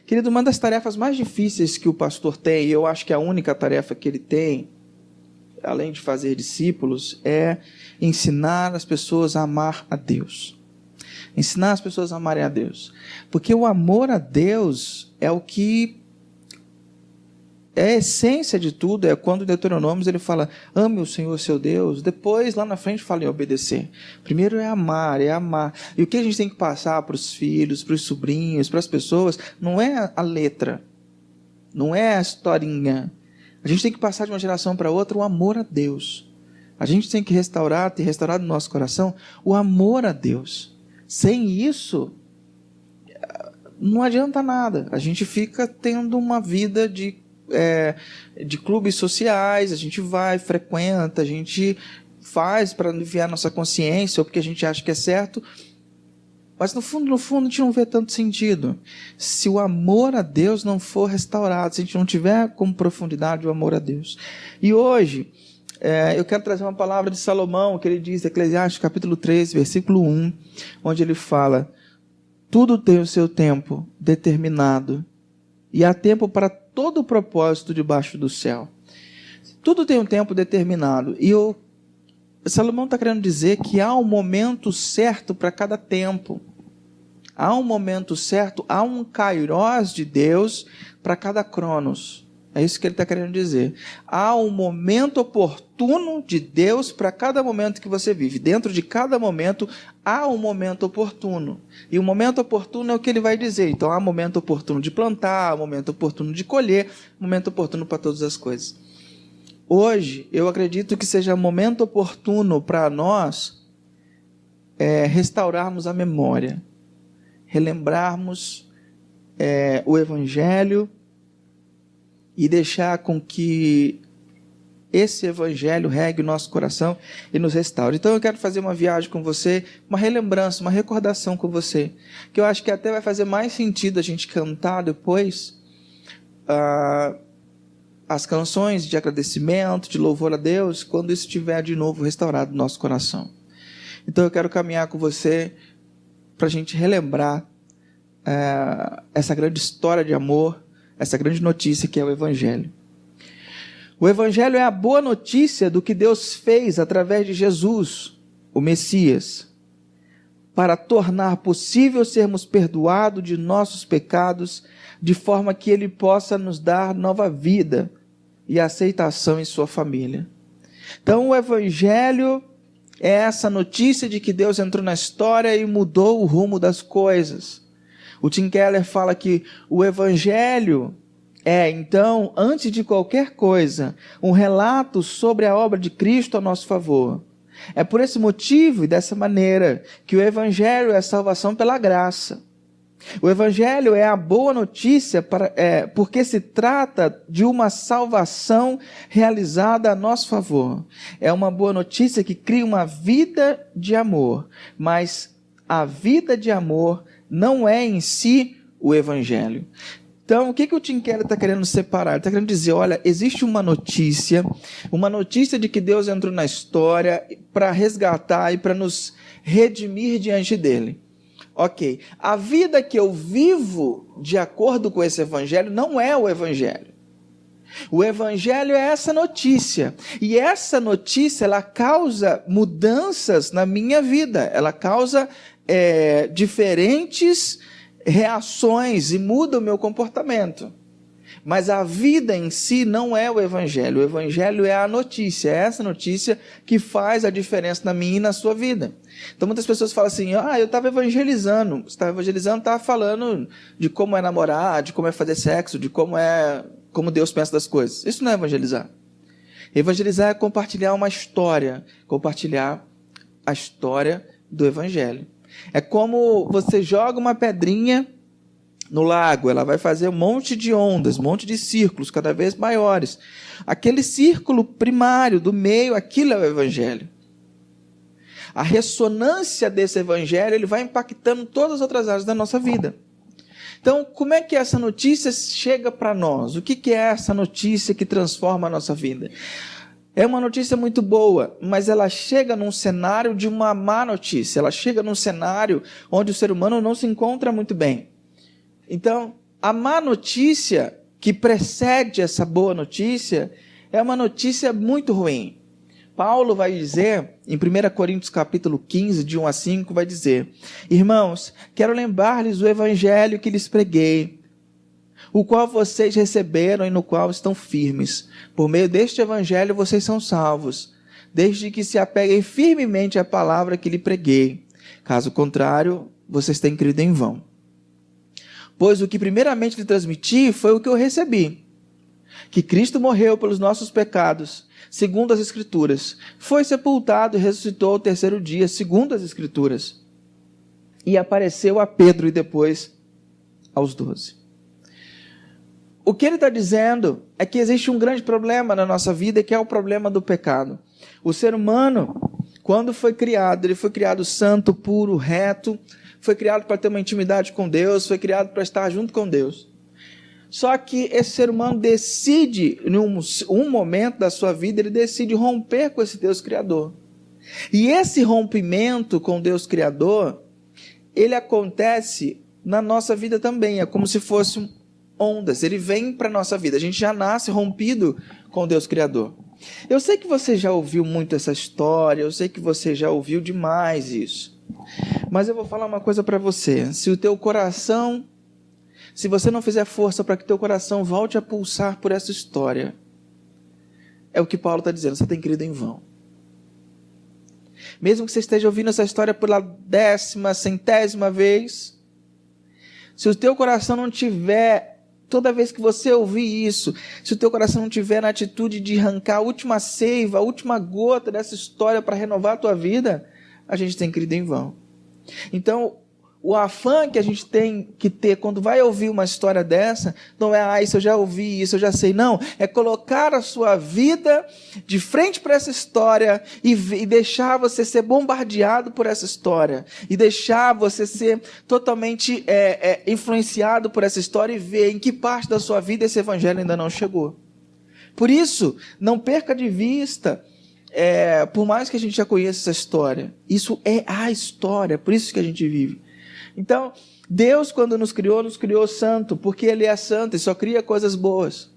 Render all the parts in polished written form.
Querido, uma das tarefas mais difíceis que o pastor tem, e eu acho que é a única tarefa que ele tem, além de fazer discípulos, é ensinar as pessoas a amar a Deus. Ensinar as pessoas a amarem a Deus. Porque o amor a Deus é o que é a essência de tudo. É quando em Deuteronômio ele fala, ame o Senhor seu Deus. Depois, lá na frente, fala em obedecer. Primeiro é amar, é amar. E o que a gente tem que passar para os filhos, para os sobrinhos, para as pessoas, não é a letra, não é a historinha. A gente tem que passar de uma geração para outra o amor a Deus. A gente tem que ter restaurado no nosso coração o amor a Deus. Sem isso, não adianta nada. A gente fica tendo uma vida de clubes sociais, a gente vai, frequenta, a gente faz para aliviar nossa consciência, ou porque a gente acha que é certo, mas no fundo a gente não vê tanto sentido. Se o amor a Deus não for restaurado, se a gente não tiver como profundidade o amor a Deus. E hoje, eu quero trazer uma palavra de Salomão, que ele diz, Eclesiastes capítulo 3, versículo 1, onde ele fala, tudo tem o seu tempo determinado, e há tempo para todo o propósito debaixo do céu. Tudo tem um tempo determinado. E Salomão está querendo dizer que há um momento certo para cada tempo. Há um momento certo, há um kairós de Deus para cada cronos. É isso que ele está querendo dizer. Há um momento oportuno de Deus para cada momento que você vive. Dentro de cada momento, há um momento oportuno. E o momento oportuno é o que ele vai dizer. Então, há um momento oportuno de plantar, um momento oportuno de colher, um momento oportuno para todas as coisas. Hoje, eu acredito que seja um momento oportuno para nós restaurarmos a memória, relembrarmos o Evangelho, e deixar com que esse Evangelho regue o nosso coração e nos restaure. Então eu quero fazer uma viagem com você, uma relembrança, uma recordação com você, que eu acho que até vai fazer mais sentido a gente cantar depois as canções de agradecimento, de louvor a Deus, quando isso estiver de novo restaurado no nosso coração. Então eu quero caminhar com você para a gente relembrar essa grande história de amor, essa grande notícia que é o Evangelho. O Evangelho é a boa notícia do que Deus fez através de Jesus, o Messias, para tornar possível sermos perdoados de nossos pecados, de forma que Ele possa nos dar nova vida e aceitação em sua família. Então o Evangelho é essa notícia de que Deus entrou na história e mudou o rumo das coisas. O Tim Keller fala que o Evangelho então, antes de qualquer coisa, um relato sobre a obra de Cristo a nosso favor. É por esse motivo e dessa maneira que o Evangelho é a salvação pela graça. O Evangelho é a boa notícia porque se trata de uma salvação realizada a nosso favor. É uma boa notícia que cria uma vida de amor, mas a vida de amor não é em si o Evangelho. Então, o que o Tim Keller está querendo separar? Ele está querendo dizer, olha, existe uma notícia de que Deus entrou na história para resgatar e para nos redimir diante dele. Ok, a vida que eu vivo de acordo com esse Evangelho não é o Evangelho. O Evangelho é essa notícia, e essa notícia ela causa mudanças na minha vida, ela causa diferentes reações e muda o meu comportamento. Mas a vida em si não é o Evangelho. O Evangelho é a notícia, é essa notícia que faz a diferença na minha e na sua vida. Então muitas pessoas falam assim, eu estava evangelizando. Você estava evangelizando, estava falando de como é namorar, de como é fazer sexo, de como Deus pensa das coisas. Isso não é evangelizar. Evangelizar é compartilhar uma história, compartilhar a história do Evangelho. É como você joga uma pedrinha no lago, ela vai fazer um monte de ondas, um monte de círculos cada vez maiores. Aquele círculo primário do meio, aquilo é o Evangelho. A ressonância desse Evangelho, ele vai impactando todas as outras áreas da nossa vida. Então, como é que essa notícia chega para nós? O que é essa notícia que transforma a nossa vida? É uma notícia muito boa, mas ela chega num cenário de uma má notícia. Ela chega num cenário onde o ser humano não se encontra muito bem. Então, a má notícia que precede essa boa notícia é uma notícia muito ruim. Paulo vai dizer, em 1 Coríntios capítulo 15, de 1 a 5, vai dizer: irmãos, quero lembrar-lhes o evangelho que lhes preguei, o qual vocês receberam e no qual estão firmes. Por meio deste evangelho vocês são salvos, desde que se apeguem firmemente à palavra que lhe preguei. Caso contrário, vocês têm crido em vão. Pois o que primeiramente lhe transmiti foi o que eu recebi, que Cristo morreu pelos nossos pecados, segundo as Escrituras, foi sepultado e ressuscitou ao terceiro dia, segundo as Escrituras, e apareceu a Pedro e depois aos 12. O que ele está dizendo é que existe um grande problema na nossa vida, que é o problema do pecado. O ser humano, quando foi criado, ele foi criado santo, puro, reto, foi criado para ter uma intimidade com Deus, foi criado para estar junto com Deus. Só que esse ser humano decide, em um momento da sua vida, ele decide romper com esse Deus Criador. E esse rompimento com Deus Criador, ele acontece na nossa vida também, é como se fosse ondas, ele vem para a nossa vida, a gente já nasce rompido com Deus Criador. Eu sei que você já ouviu muito essa história, eu sei que você já ouviu demais isso, mas eu vou falar uma coisa para você: se você não fizer força para que teu coração volte a pulsar por essa história, é o que Paulo está dizendo, você tem crido em vão. Mesmo que você esteja ouvindo essa história pela 10ª, 100ª vez, se o teu coração não tiver, toda vez que você ouvir isso, se o teu coração não tiver na atitude de arrancar a última seiva, a última gota dessa história para renovar a tua vida, a gente tem crido em vão. Então, o afã que a gente tem que ter quando vai ouvir uma história dessa, não é, isso eu já ouvi, isso eu já sei, não, é colocar a sua vida de frente para essa história e deixar você ser bombardeado por essa história, e deixar você ser totalmente influenciado por essa história e ver em que parte da sua vida esse evangelho ainda não chegou. Por isso, não perca de vista, por mais que a gente já conheça essa história, isso é a história, por isso que a gente vive. Então, Deus, quando nos criou santo, porque Ele é santo e só cria coisas boas.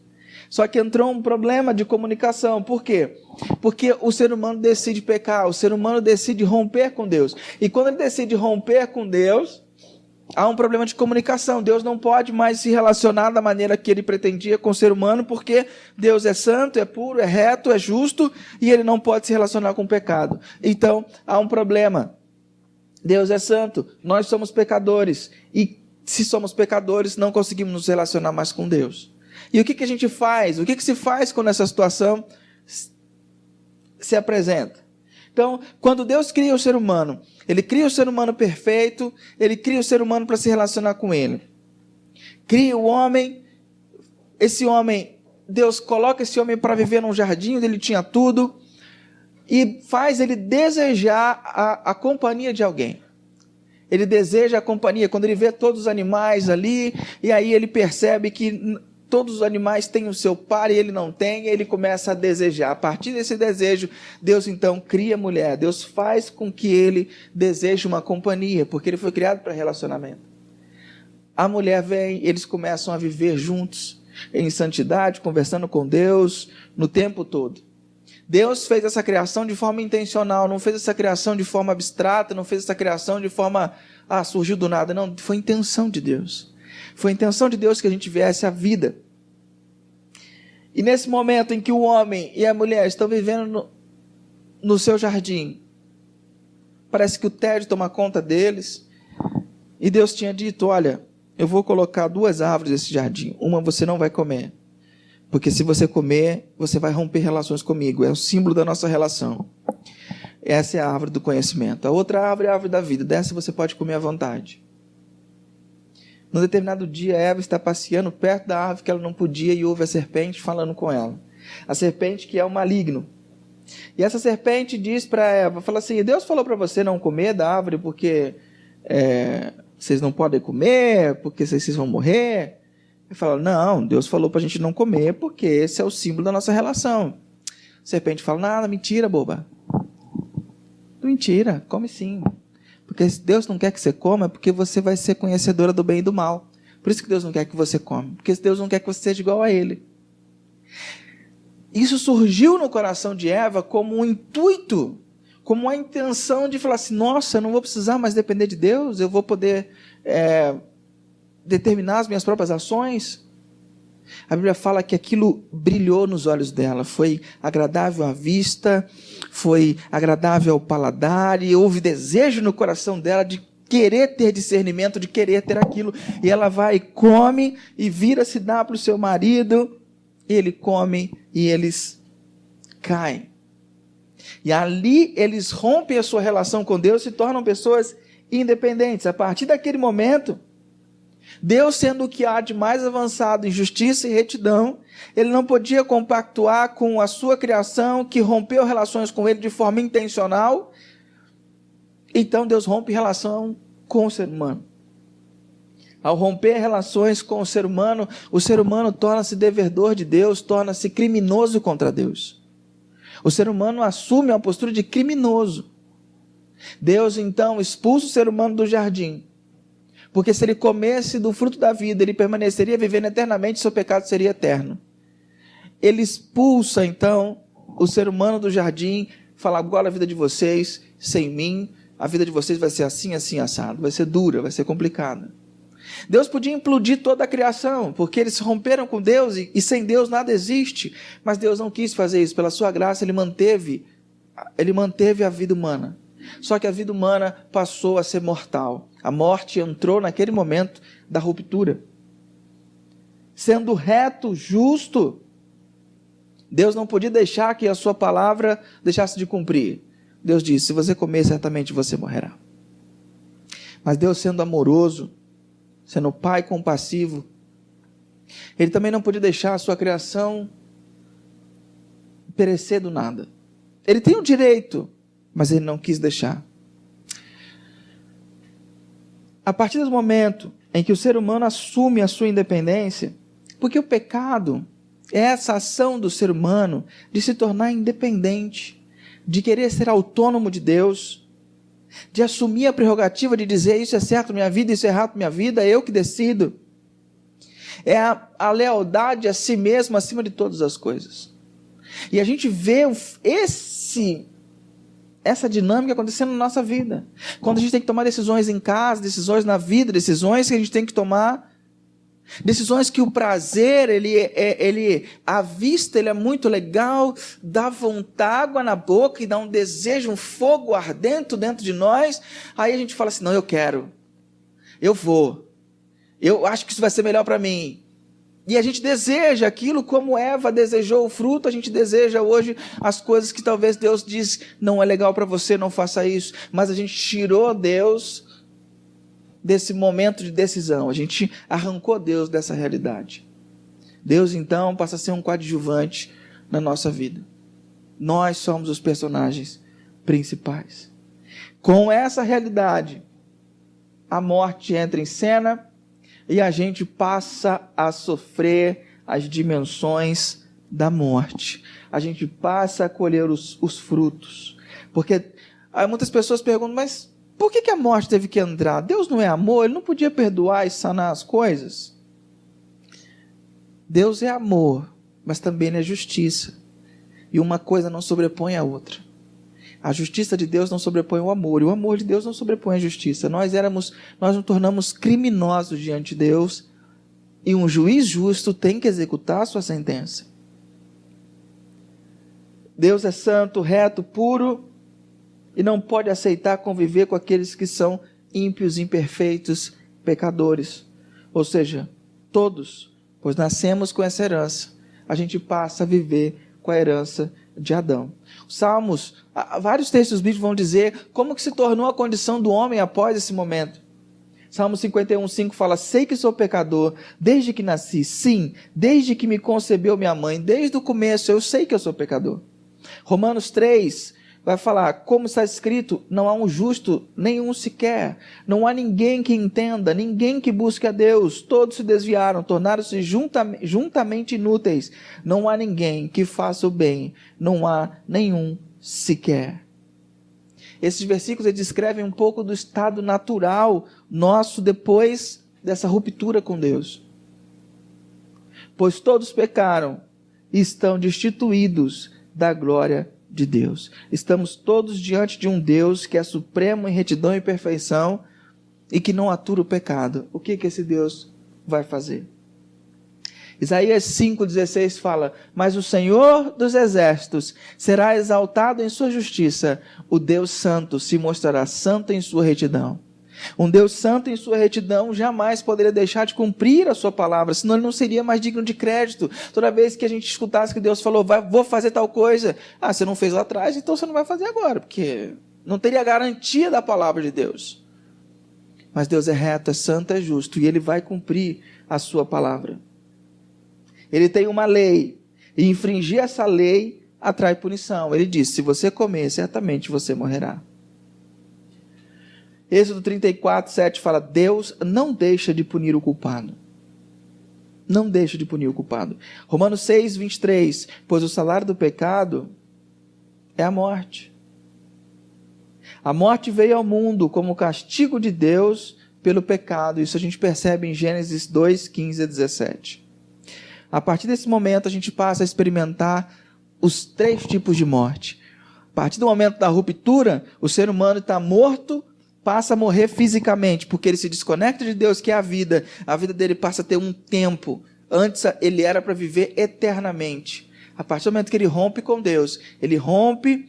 Só que entrou um problema de comunicação. Por quê? Porque o ser humano decide pecar, o ser humano decide romper com Deus. E quando ele decide romper com Deus, há um problema de comunicação. Deus não pode mais se relacionar da maneira que Ele pretendia com o ser humano, porque Deus é santo, é puro, é reto, é justo, e Ele não pode se relacionar com o pecado. Então, há um problema. Deus é santo, nós somos pecadores, e se somos pecadores, não conseguimos nos relacionar mais com Deus. E o que a gente faz? O que se faz quando essa situação se apresenta? Então, quando Deus cria o ser humano, Ele cria o ser humano perfeito, Ele cria o ser humano para se relacionar com Ele. Cria o homem, Deus coloca esse homem para viver num jardim onde ele tinha tudo, e faz ele desejar a companhia de alguém. Ele deseja a companhia, quando ele vê todos os animais ali, e aí ele percebe que todos os animais têm o seu par e ele não tem, e ele começa a desejar. A partir desse desejo, Deus então cria a mulher, Deus faz com que ele deseje uma companhia, porque ele foi criado para relacionamento. A mulher vem, eles começam a viver juntos, em santidade, conversando com Deus, no tempo todo. Deus fez essa criação de forma intencional, não fez essa criação de forma abstrata, não fez essa criação de forma, surgiu do nada, não, foi intenção de Deus. Foi a intenção de Deus que a gente viesse à vida. E nesse momento em que o homem e a mulher estão vivendo no seu jardim, parece que o tédio toma conta deles, e Deus tinha dito, olha, eu vou colocar 2 árvores nesse jardim, uma você não vai comer, porque se você comer, você vai romper relações comigo. É o símbolo da nossa relação. Essa é a árvore do conhecimento. A outra árvore é a árvore da vida. Dessa você pode comer à vontade. Num determinado dia, Eva está passeando perto da árvore que ela não podia e ouve a serpente falando com ela. A serpente que é o maligno. E essa serpente diz para Eva, fala assim, Deus falou para você não comer da árvore porque vocês não podem comer, porque vocês vão morrer. Ele fala, não, Deus falou para a gente não comer, porque esse é o símbolo da nossa relação. A serpente fala, nada, mentira, boba. Mentira, come sim. Porque se Deus não quer que você coma, é porque você vai ser conhecedora do bem e do mal. Por Por isso que Deus não quer que você come, porque Deus não quer que você seja igual a Ele. Isso surgiu no coração de Eva como um intuito, como uma intenção de falar assim, nossa, eu não vou precisar mais depender de Deus, eu vou poder determinar as minhas próprias ações. A Bíblia fala que aquilo brilhou nos olhos dela, foi agradável à vista, foi agradável ao paladar, e houve desejo no coração dela de querer ter discernimento, de querer ter aquilo, e ela vai e come, e vira-se, dá para o seu marido, ele come, e eles caem. E ali eles rompem a sua relação com Deus, se tornam pessoas independentes. A partir daquele momento, Deus, sendo o que há de mais avançado em justiça e retidão, ele não podia compactuar com a sua criação, que rompeu relações com ele de forma intencional. Então Deus rompe relação com o ser humano. Ao romper relações com o ser humano torna-se devedor de Deus, torna-se criminoso contra Deus. O ser humano assume uma postura de criminoso. Deus então expulsa o ser humano do jardim, porque se ele comesse do fruto da vida, ele permaneceria vivendo eternamente, seu pecado seria eterno. Ele expulsa então o ser humano do jardim, fala, agora a vida de vocês, sem mim, a vida de vocês vai ser assim, assim, assado, vai ser dura, vai ser complicada. Deus podia implodir toda a criação, porque eles se romperam com Deus, e sem Deus nada existe, mas Deus não quis fazer isso. Pela sua graça ele manteve a vida humana. Só que a vida humana passou a ser mortal. A morte entrou naquele momento da ruptura. Sendo reto, justo, Deus não podia deixar que a sua palavra deixasse de cumprir. Deus disse, se você comer, certamente você morrerá. Mas Deus, sendo amoroso, sendo pai compassivo, ele também não podia deixar a sua criação perecer do nada. Ele tem o direito, mas ele não quis deixar. A partir do momento em que o ser humano assume a sua independência, porque o pecado é essa ação do ser humano de se tornar independente, de querer ser autônomo de Deus, de assumir a prerrogativa de dizer isso é certo na minha vida, isso é errado na minha vida, é eu que decido. É a lealdade a si mesmo acima de todas as coisas. E a gente vê essa dinâmica acontecendo na nossa vida. Quando a gente tem que tomar decisões em casa, decisões na vida, decisões que a gente tem que tomar, decisões que o prazer, a vista, ele é muito legal, dá vontade, água na boca e dá um desejo, um fogo ardente dentro de nós. Aí a gente fala assim, não, eu quero, eu vou, eu acho que isso vai ser melhor para mim. E a gente deseja aquilo como Eva desejou o fruto, a gente deseja hoje as coisas que talvez Deus diz, não é legal para você, não faça isso. Mas a gente tirou Deus desse momento de decisão, a gente arrancou Deus dessa realidade. Deus então passa a ser um coadjuvante na nossa vida. Nós somos os personagens principais. Com essa realidade, a morte entra em cena, e a gente passa a sofrer as dimensões da morte. A gente passa a colher os frutos. Porque muitas pessoas perguntam, mas por que a morte teve que entrar? Deus não é amor? Ele não podia perdoar e sanar as coisas? Deus é amor, mas também é justiça. E uma coisa não sobrepõe a outra. A justiça de Deus não sobrepõe o amor, e o amor de Deus não sobrepõe a justiça. Nós nos tornamos criminosos diante de Deus, e um juiz justo tem que executar a sua sentença. Deus é santo, reto, puro, e não pode aceitar conviver com aqueles que são ímpios, imperfeitos, pecadores. Ou seja, todos, pois nascemos com essa herança, a gente passa a viver com a herança de Adão. Os Salmos, vários textos bíblicos vão dizer como que se tornou a condição do homem após esse momento. Salmo 51:5 fala, sei que sou pecador desde que nasci, sim, desde que me concebeu minha mãe, desde o começo eu sei que eu sou pecador. Romanos 3 vai falar, como está escrito, não há um justo, nenhum sequer, não há ninguém que entenda, ninguém que busque a Deus, todos se desviaram, tornaram-se juntamente inúteis, não há ninguém que faça o bem, não há nenhum sequer. Esses versículos descrevem um pouco do estado natural nosso depois dessa ruptura com Deus. Pois todos pecaram e estão destituídos da glória de Deus. Estamos todos diante de um Deus que é supremo em retidão e perfeição e que não atura o pecado. O que esse Deus vai fazer? Isaías 5,16 fala: mas o Senhor dos exércitos será exaltado em sua justiça, o Deus santo se mostrará santo em sua retidão. Um Deus santo em sua retidão jamais poderia deixar de cumprir a sua palavra, senão ele não seria mais digno de crédito. Toda vez que a gente escutasse que Deus falou, vou fazer tal coisa, você não fez lá atrás, então você não vai fazer agora, porque não teria garantia da palavra de Deus. Mas Deus é reto, é santo, é justo, e Ele vai cumprir a sua palavra. Ele tem uma lei, e infringir essa lei atrai punição. Ele diz, se você comer, certamente você morrerá. Êxodo 34, 7 fala, Deus não deixa de punir o culpado. Não deixa de punir o culpado. Romanos 6, 23, pois o salário do pecado é a morte. A morte veio ao mundo como castigo de Deus pelo pecado. Isso a gente percebe em Gênesis 2, 15 a 17. A partir desse momento a gente passa a experimentar os 3 tipos de morte. A partir do momento da ruptura, o ser humano está morto, passa a morrer fisicamente, porque ele se desconecta de Deus, que é a vida dele passa a ter um tempo. Antes ele era para viver eternamente. A partir do momento que ele rompe com Deus, ele rompe,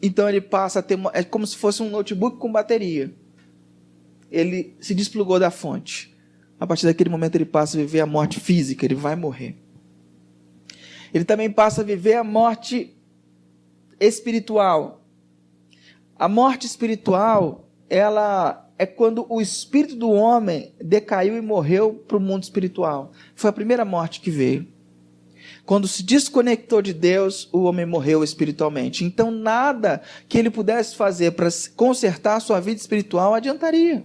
então ele passa a ter, é como se fosse um notebook com bateria. Ele se desplugou da fonte. A partir daquele momento ele passa a viver a morte física, ele vai morrer. Ele também passa a viver a morte espiritual. A morte espiritual, ela é quando o espírito do homem decaiu e morreu para o mundo espiritual. Foi a primeira morte que veio. Quando se desconectou de Deus, o homem morreu espiritualmente. Então nada que ele pudesse fazer para consertar a sua vida espiritual adiantaria.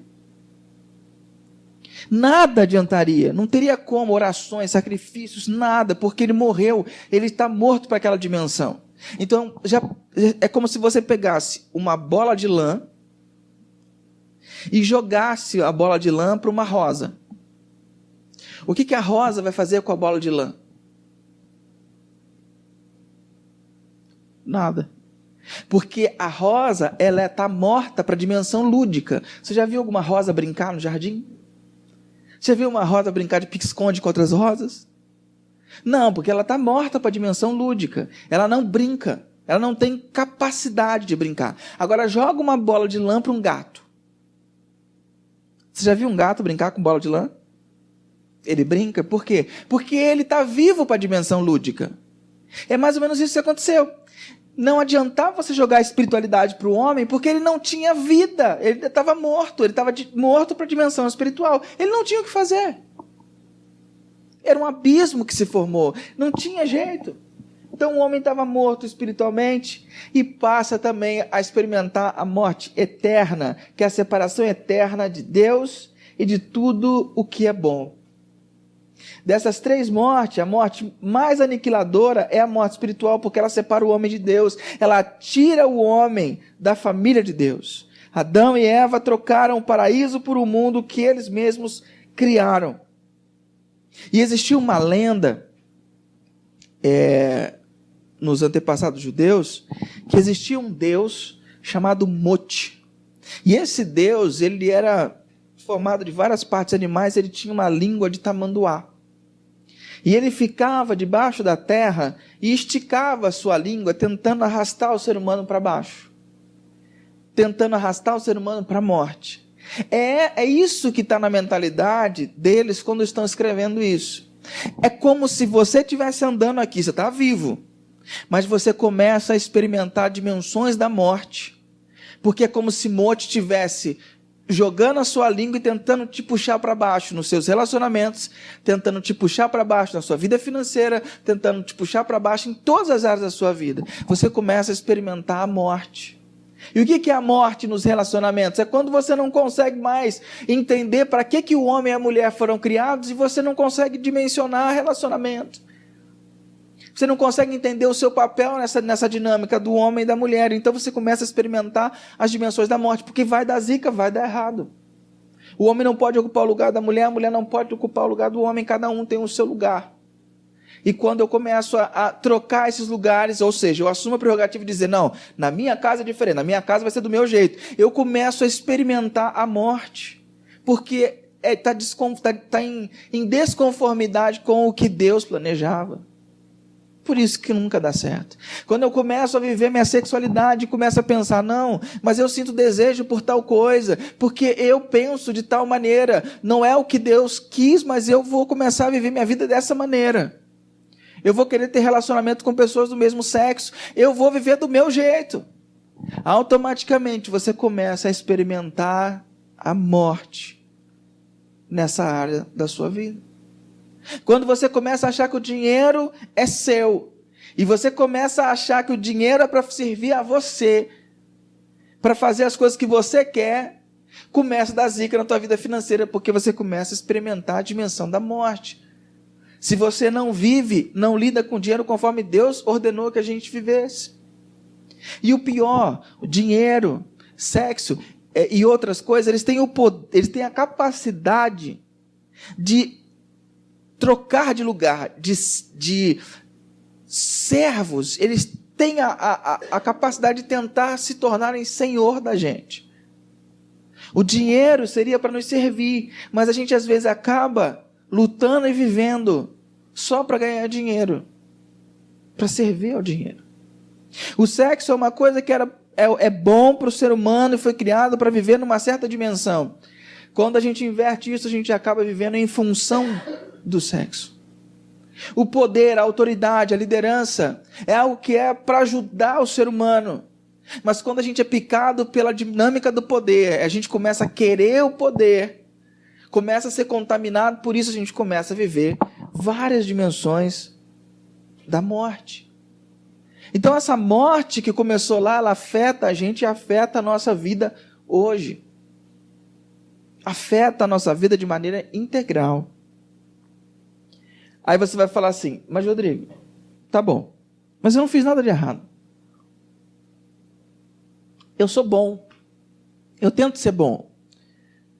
Nada adiantaria. Não teria como, orações, sacrifícios, nada, porque ele morreu. Ele está morto para aquela dimensão. Então já é como se você pegasse uma bola de lã e jogasse a bola de lã para uma rosa. O que a rosa vai fazer com a bola de lã? Nada. Porque a rosa, ela está morta para a dimensão lúdica. Você já viu alguma rosa brincar no jardim? Você já viu uma rosa brincar de pique-esconde com outras rosas? Não, porque ela está morta para a dimensão lúdica. Ela não brinca. Ela não tem capacidade de brincar. Agora joga uma bola de lã para um gato. Você já viu um gato brincar com bola de lã? Ele brinca, por quê? Porque ele está vivo para a dimensão lúdica. É mais ou menos isso que aconteceu. Não adiantava você jogar a espiritualidade para o homem, porque ele não tinha vida. Ele estava morto, ele estava morto para a dimensão espiritual. Ele não tinha o que fazer. Era um abismo que se formou. Não tinha jeito. Então o homem estava morto espiritualmente e passa também a experimentar a morte eterna, que é a separação eterna de Deus e de tudo o que é bom. Dessas 3 mortes, a morte mais aniquiladora é a morte espiritual, porque ela separa o homem de Deus. Ela tira o homem da família de Deus. Adão e Eva trocaram o paraíso por um mundo que eles mesmos criaram. E existia uma lenda nos antepassados judeus, que existia um Deus chamado Mot. E esse Deus, ele era formado de várias partes animais, ele tinha uma língua de tamanduá. E ele ficava debaixo da terra e esticava a sua língua, tentando arrastar o ser humano para baixo. Tentando arrastar o ser humano para a morte. É isso que está na mentalidade deles quando estão escrevendo isso. É como se você estivesse andando aqui, você está vivo, mas você começa a experimentar dimensões da morte. Porque é como se Mot estivesse jogando a sua língua e tentando te puxar para baixo nos seus relacionamentos, tentando te puxar para baixo na sua vida financeira, tentando te puxar para baixo em todas as áreas da sua vida. Você começa a experimentar a morte. E o que é a morte nos relacionamentos? É quando você não consegue mais entender para que o homem e a mulher foram criados e você não consegue dimensionar relacionamento. Você não consegue entender o seu papel nessa dinâmica do homem e da mulher. Então você começa a experimentar as dimensões da morte, porque vai dar zica, vai dar errado. O homem não pode ocupar o lugar da mulher, a mulher não pode ocupar o lugar do homem, cada um tem o seu lugar. E quando eu começo a trocar esses lugares, ou seja, eu assumo a prerrogativa de dizer, não, na minha casa é diferente, na minha casa vai ser do meu jeito. Eu começo a experimentar a morte, porque está em desconformidade com o que Deus planejava. Por isso que nunca dá certo. Quando eu começo a viver minha sexualidade, começo a pensar, não, mas eu sinto desejo por tal coisa, porque eu penso de tal maneira, não é o que Deus quis, mas eu vou começar a viver minha vida dessa maneira. Eu vou querer ter relacionamento com pessoas do mesmo sexo, eu vou viver do meu jeito. Automaticamente você começa a experimentar a morte nessa área da sua vida. Quando você começa a achar que o dinheiro é seu, e você começa a achar que o dinheiro é para servir a você, para fazer as coisas que você quer, começa a dar zica na tua vida financeira, porque você começa a experimentar a dimensão da morte. Se você não vive, não lida com dinheiro conforme Deus ordenou que a gente vivesse. E o pior, o dinheiro, sexo e outras coisas, eles têm o poder, eles têm a capacidade de trocar de lugar, de servos, eles têm a capacidade de tentar se tornarem senhor da gente. O dinheiro seria para nos servir, mas a gente às vezes acaba lutando e vivendo só para ganhar dinheiro, para servir ao dinheiro. O sexo é uma coisa que é bom para o ser humano e foi criado para viver numa certa dimensão. Quando a gente inverte isso, a gente acaba vivendo em função do sexo. O poder, a autoridade, a liderança é algo que é para ajudar o ser humano. Mas quando a gente é picado pela dinâmica do poder, a gente começa a querer o poder, começa a ser contaminado, por isso a gente começa a viver várias dimensões da morte. Então essa morte que começou lá, ela afeta a gente e afeta a nossa vida hoje. Afeta a nossa vida de maneira integral. Aí você vai falar assim, mas Rodrigo, tá bom, mas eu não fiz nada de errado. Eu sou bom. Eu tento ser bom.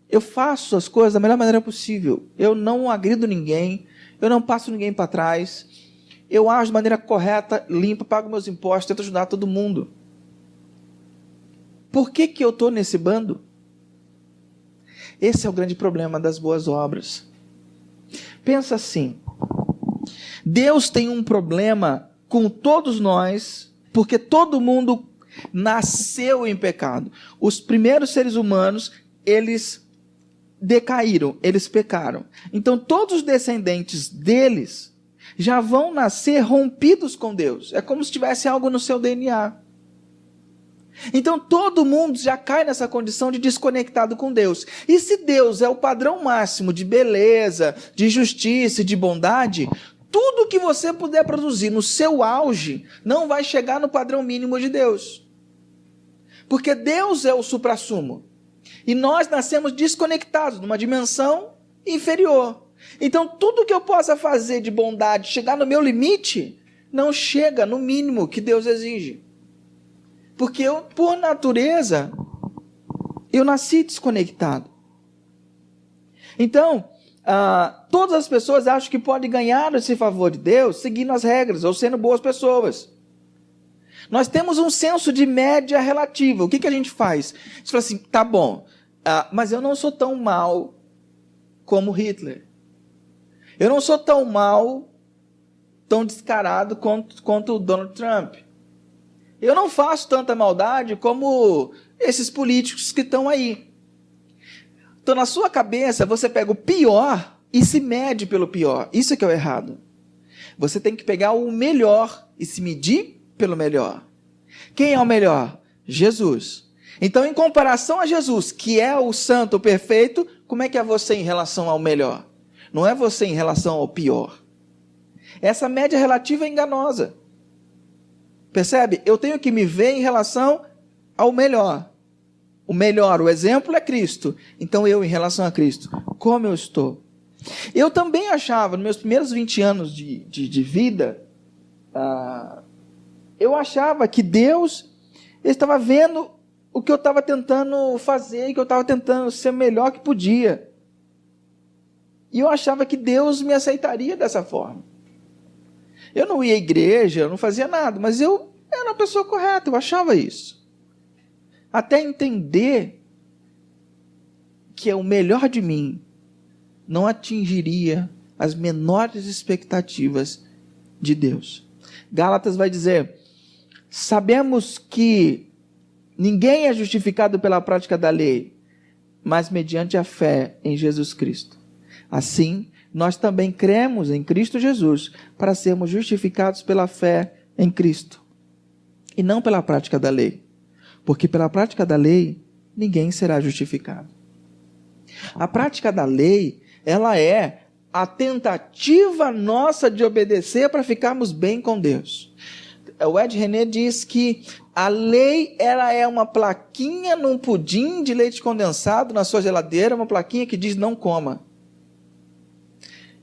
Eu faço as coisas da melhor maneira possível. Eu não agrido ninguém. Eu não passo ninguém para trás. Eu ajo de maneira correta, limpa, pago meus impostos, tento ajudar todo mundo. Por que eu estou nesse bando? Esse é o grande problema das boas obras. Pensa assim. Deus tem um problema com todos nós, porque todo mundo nasceu em pecado. Os primeiros seres humanos, eles decaíram, eles pecaram. Então todos os descendentes deles já vão nascer rompidos com Deus. É como se tivesse algo no seu DNA. Então todo mundo já cai nessa condição de desconectado com Deus. E se Deus é o padrão máximo de beleza, de justiça e de bondade, tudo que você puder produzir no seu auge não vai chegar no padrão mínimo de Deus. Porque Deus é o suprassumo. E nós nascemos desconectados, numa dimensão inferior. Então tudo que eu possa fazer de bondade, chegar no meu limite, não chega no mínimo que Deus exige. Porque eu, por natureza, eu nasci desconectado. Então, todas as pessoas acham que podem ganhar esse favor de Deus seguindo as regras ou sendo boas pessoas. Nós temos um senso de média relativa. O que a gente faz? A gente fala assim, tá bom, mas eu não sou tão mal como Hitler. Eu não sou tão mal, tão descarado quanto o Donald Trump. Eu não faço tanta maldade como esses políticos que estão aí. Então, na sua cabeça, você pega o pior e se mede pelo pior. Isso que é o errado. Você tem que pegar o melhor e se medir pelo melhor. Quem é o melhor? Jesus. Então, em comparação a Jesus, que é o santo, o perfeito, como é que é você em relação ao melhor? Não é você em relação ao pior. Essa média relativa é enganosa. Percebe? Eu tenho que me ver em relação ao melhor. O melhor, o exemplo é Cristo. Então eu, em relação a Cristo, como eu estou? Eu também achava, nos meus primeiros 20 anos de vida, eu achava que Deus estava vendo o que eu estava tentando fazer e que eu estava tentando ser o melhor que podia. E eu achava que Deus me aceitaria dessa forma. Eu não ia à igreja, eu não fazia nada, mas eu era uma pessoa correta, eu achava isso. Até entender que o melhor de mim não atingiria as menores expectativas de Deus. Gálatas vai dizer: sabemos que ninguém é justificado pela prática da lei, mas mediante a fé em Jesus Cristo. Assim, nós também cremos em Cristo Jesus para sermos justificados pela fé em Cristo, e não pela prática da lei, porque pela prática da lei ninguém será justificado. A prática da lei, ela é a tentativa nossa de obedecer para ficarmos bem com Deus. O Ed René diz que a lei, ela é uma plaquinha num pudim de leite condensado na sua geladeira, uma plaquinha que diz não coma.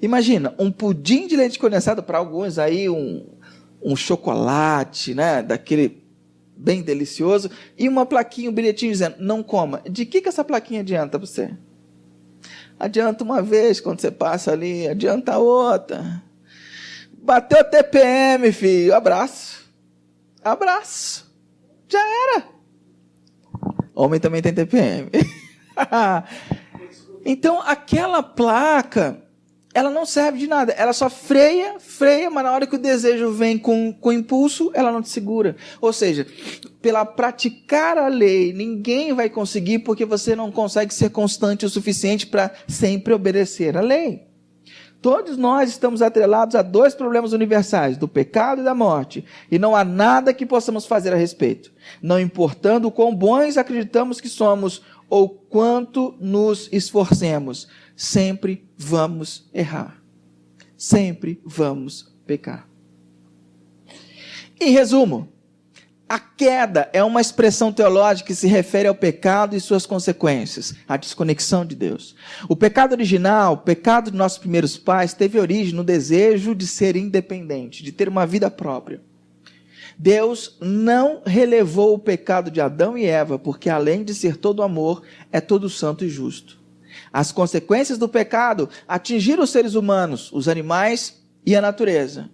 Imagina, um pudim de leite condensado, para alguns aí um chocolate, né, daquele bem delicioso, e uma plaquinha, um bilhetinho dizendo não coma. De que essa plaquinha adianta para você? Adianta uma vez quando você passa ali, adianta outra. Bateu TPM, filho, abraço. Abraço. Já era. Homem também tem TPM. Então, aquela placa, ela não serve de nada. Ela só freia, mas na hora que o desejo vem com impulso, ela não te segura. Ou seja, pela praticar a lei, ninguém vai conseguir, porque você não consegue ser constante o suficiente para sempre obedecer a lei. Todos nós estamos atrelados a dois problemas universais, do pecado e da morte, e não há nada que possamos fazer a respeito, não importando o quão bons acreditamos que somos ou quanto nos esforcemos, sempre vamos errar, sempre vamos pecar. Em resumo, a queda é uma expressão teológica que se refere ao pecado e suas consequências, a desconexão de Deus. O pecado original, o pecado de nossos primeiros pais, teve origem no desejo de ser independente, de ter uma vida própria. Deus não relevou o pecado de Adão e Eva, porque além de ser todo amor, é todo santo e justo. As consequências do pecado atingiram os seres humanos, os animais e a natureza.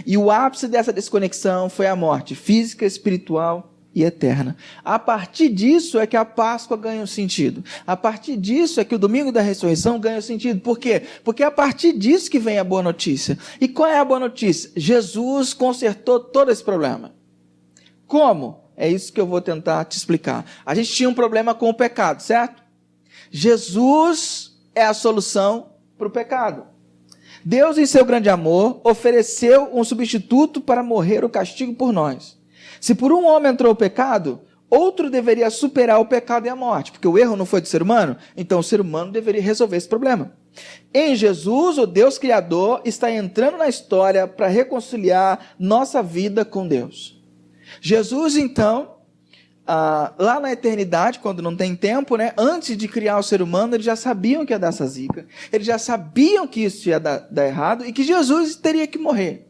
E o ápice dessa desconexão foi a morte física, espiritual e eterna. A partir disso é que a Páscoa ganha um sentido. A partir disso é que o domingo da ressurreição ganha um sentido. Por quê? Porque é a partir disso que vem a boa notícia. E qual é a boa notícia? Jesus consertou todo esse problema. Como? É isso que eu vou tentar te explicar. A gente tinha um problema com o pecado, certo? Jesus é a solução para o pecado. Deus, em seu grande amor, ofereceu um substituto para morrer o castigo por nós. Se por um homem entrou o pecado, outro deveria superar o pecado e a morte, porque o erro não foi do ser humano, então o ser humano deveria resolver esse problema. Em Jesus, o Deus Criador está entrando na história para reconciliar nossa vida com Deus. Jesus, então, lá na eternidade, quando não tem tempo, né, antes de criar o ser humano, eles já sabiam que ia dar essa zica, eles já sabiam que isso ia dar errado e que Jesus teria que morrer.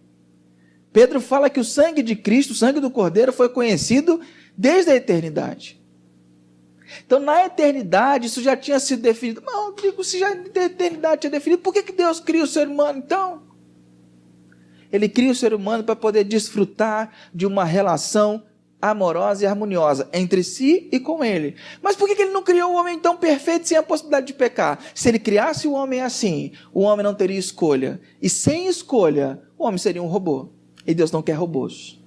Pedro fala que o sangue de Cristo, o sangue do Cordeiro, foi conhecido desde a eternidade. Então, na eternidade, isso já tinha sido definido. Não, digo, se já na eternidade tinha definido, por que Deus cria o ser humano, então? Ele cria o ser humano para poder desfrutar de uma relação amorosa e harmoniosa entre si e com ele. Mas por que ele não criou o homem tão perfeito sem a possibilidade de pecar? Se ele criasse o homem assim, o homem não teria escolha. E sem escolha, o homem seria um robô. E Deus não quer robôs.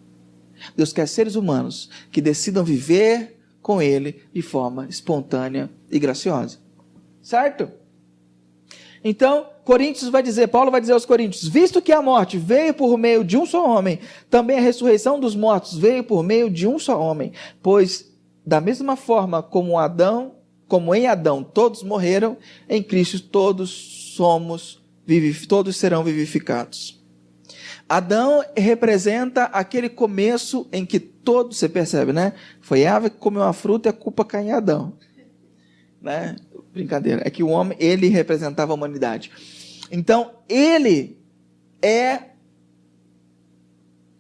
Deus quer seres humanos que decidam viver com ele de forma espontânea e graciosa. Certo? Então, Paulo vai dizer aos Coríntios, visto que a morte veio por meio de um só homem, também a ressurreição dos mortos veio por meio de um só homem, pois da mesma forma como em Adão todos morreram, em Cristo todos serão vivificados. Adão representa aquele começo em que todos, você percebe, né? Foi Eva que comeu a fruta e a culpa cai em Adão. Né? Brincadeira, é que o homem, ele representava a humanidade. Então, ele é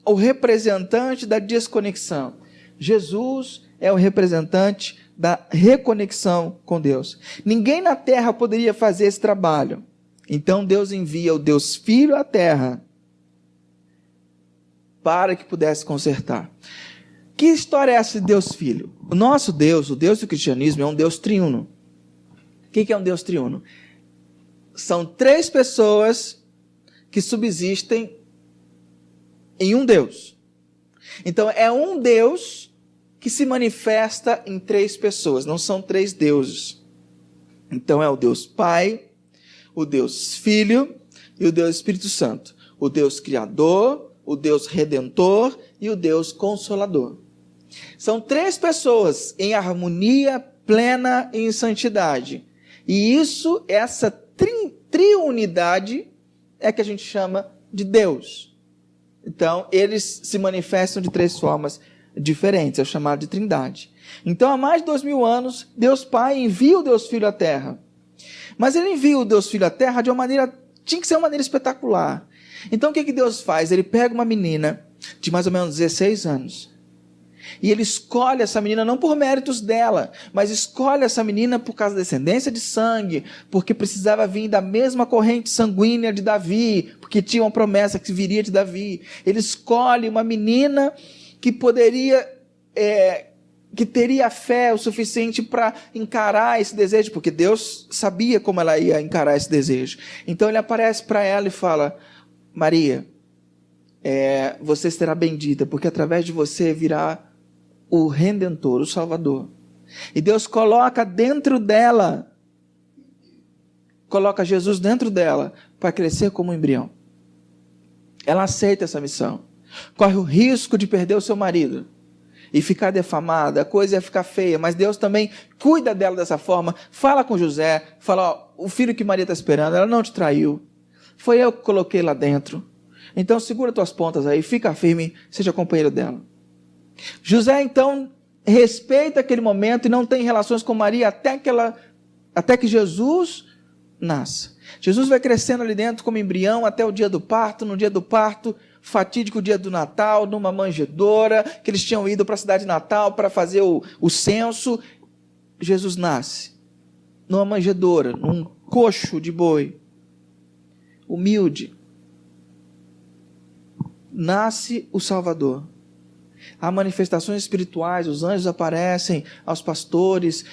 o representante da desconexão. Jesus é o representante da reconexão com Deus. Ninguém na terra poderia fazer esse trabalho. Então Deus envia o Deus Filho à terra para que pudesse consertar. Que história é essa de Deus Filho? O nosso Deus, o Deus do cristianismo, é um Deus triuno. O que é um Deus triuno? São 3 pessoas que subsistem em um Deus. Então é um Deus que se manifesta em 3 pessoas, não são 3 deuses. Então é o Deus Pai, o Deus Filho e o Deus Espírito Santo. O Deus Criador, o Deus Redentor e o Deus Consolador. São 3 pessoas em harmonia plena e em santidade. E isso, essa triunidade é que a gente chama de Deus. Então, eles se manifestam de 3 formas diferentes, é chamado de trindade. Então, há mais de 2000 anos, Deus Pai envia o Deus Filho à Terra. Mas ele envia o Deus Filho à Terra de uma maneira, tinha que ser uma maneira espetacular. Então, o que Deus faz? Ele pega uma menina de mais ou menos 16 anos, e ele escolhe essa menina não por méritos dela, mas escolhe essa menina por causa da descendência de sangue, porque precisava vir da mesma corrente sanguínea de Davi, porque tinha uma promessa que viria de Davi. Ele escolhe uma menina que poderia, que teria fé o suficiente para encarar esse desejo, porque Deus sabia como ela ia encarar esse desejo. Então ele aparece para ela e fala: Maria, você será bendita, porque através de você virá o Redentor, o Salvador. E Deus coloca dentro dela, coloca Jesus dentro dela, para crescer como um embrião. Ela aceita essa missão. Corre o risco de perder o seu marido e ficar defamada, a coisa ia ficar feia, mas Deus também cuida dela dessa forma. Fala com José, fala: o filho que Maria está esperando, ela não te traiu, foi eu que coloquei lá dentro. Então segura tuas pontas aí, fica firme, seja companheiro dela. José então respeita aquele momento e não tem relações com Maria até que Jesus nasce. Jesus vai crescendo ali dentro como embrião até o dia do parto. No dia do parto, fatídico dia do Natal, numa manjedoura, que eles tinham ido para a cidade de Natal para fazer o censo. Jesus nasce numa manjedoura, num coxo de boi, humilde. Nasce o Salvador. Há manifestações espirituais, os anjos aparecem aos pastores,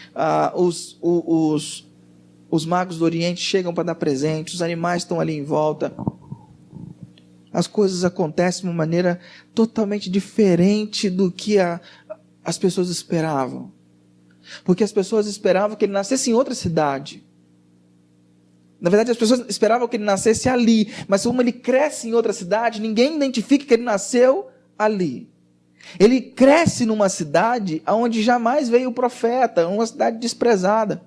os magos do Oriente chegam para dar presente, os animais estão ali em volta. As coisas acontecem de uma maneira totalmente diferente do que as pessoas esperavam. Porque as pessoas esperavam que ele nascesse em outra cidade. Na verdade, as pessoas esperavam que ele nascesse ali, mas como ele cresce em outra cidade, ninguém identifica que ele nasceu ali. Ele cresce numa cidade onde jamais veio o profeta, uma cidade desprezada.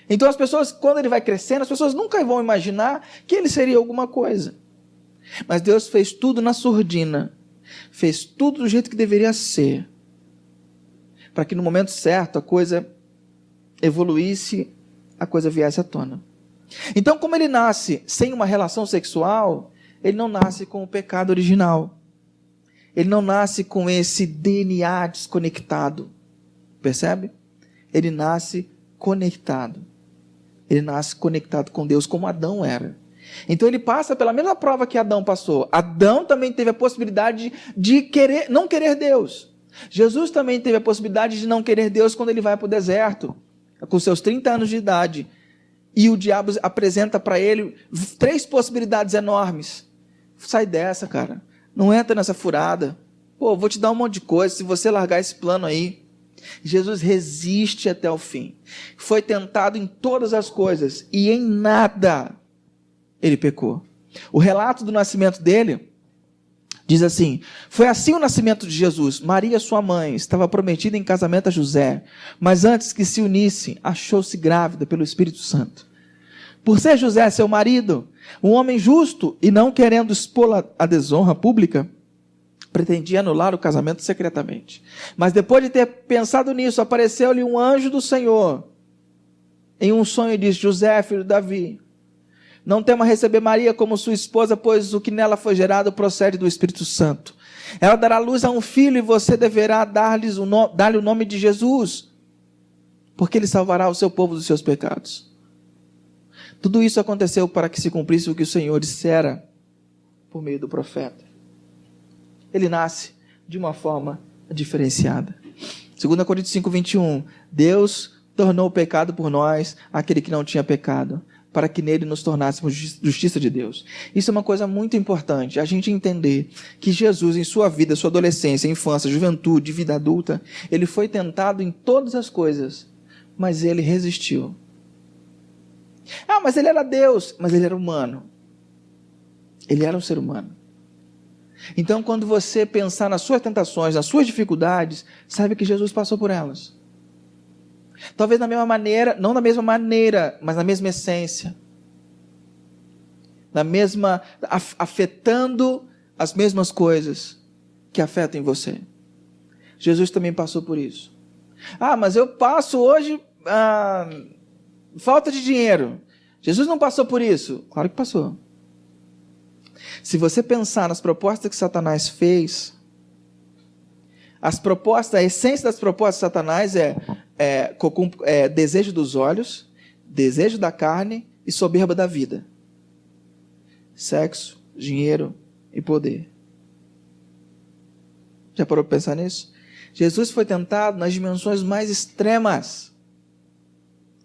Então as pessoas, quando ele vai crescendo, as pessoas nunca vão imaginar que ele seria alguma coisa. Mas Deus fez tudo na surdina, fez tudo do jeito que deveria ser, para que no momento certo a coisa evoluísse, a coisa viesse à tona. Então, como ele nasce sem uma relação sexual, ele não nasce com o pecado original. Ele não nasce com esse DNA desconectado. Percebe? Ele nasce conectado. Ele nasce conectado com Deus, como Adão era. Então ele passa pela mesma prova que Adão passou. Adão também teve a possibilidade de não querer Deus. Jesus também teve a possibilidade de não querer Deus quando ele vai para o deserto, com seus 30 anos de idade. E o diabo apresenta para ele 3 possibilidades enormes. Sai dessa, cara. Não entra nessa furada. Pô, vou te dar um monte de coisa se você largar esse plano aí. Jesus resiste até o fim. Foi tentado em todas as coisas e em nada ele pecou. O relato do nascimento dele diz assim: foi assim o nascimento de Jesus. Maria, sua mãe, estava prometida em casamento a José, mas antes que se unissem, achou-se grávida pelo Espírito Santo. Por ser José seu marido, um homem justo, e não querendo expô-la à desonra pública, pretendia anular o casamento secretamente. Mas depois de ter pensado nisso, apareceu-lhe um anjo do Senhor em um sonho e disse: José, filho de Davi, não tema receber Maria como sua esposa, pois o que nela foi gerado procede do Espírito Santo. Ela dará luz a um filho e você deverá dar-lhe o nome de Jesus, porque ele salvará o seu povo dos seus pecados. Tudo isso aconteceu para que se cumprisse o que o Senhor dissera por meio do profeta. Ele nasce de uma forma diferenciada. 2 Coríntios 5:21, Deus tornou o pecado por nós, aquele que não tinha pecado, para que nele nos tornássemos justiça de Deus. Isso é uma coisa muito importante, a gente entender que Jesus, em sua vida, sua adolescência, infância, juventude, vida adulta, ele foi tentado em todas as coisas, mas ele resistiu. Mas ele era Deus, mas ele era humano. Ele era um ser humano. Então, quando você pensar nas suas tentações, nas suas dificuldades, saiba que Jesus passou por elas. Talvez da mesma maneira, não da mesma maneira, mas na mesma essência. Afetando as mesmas coisas que afetam em você. Jesus também passou por isso. Mas eu passo hoje falta de dinheiro. Jesus não passou por isso? Claro que passou. Se você pensar nas propostas que Satanás fez, a essência das propostas de Satanás é desejo dos olhos, desejo da carne e soberba da vida. Sexo, dinheiro e poder. Já parou para pensar nisso? Jesus foi tentado nas dimensões mais extremas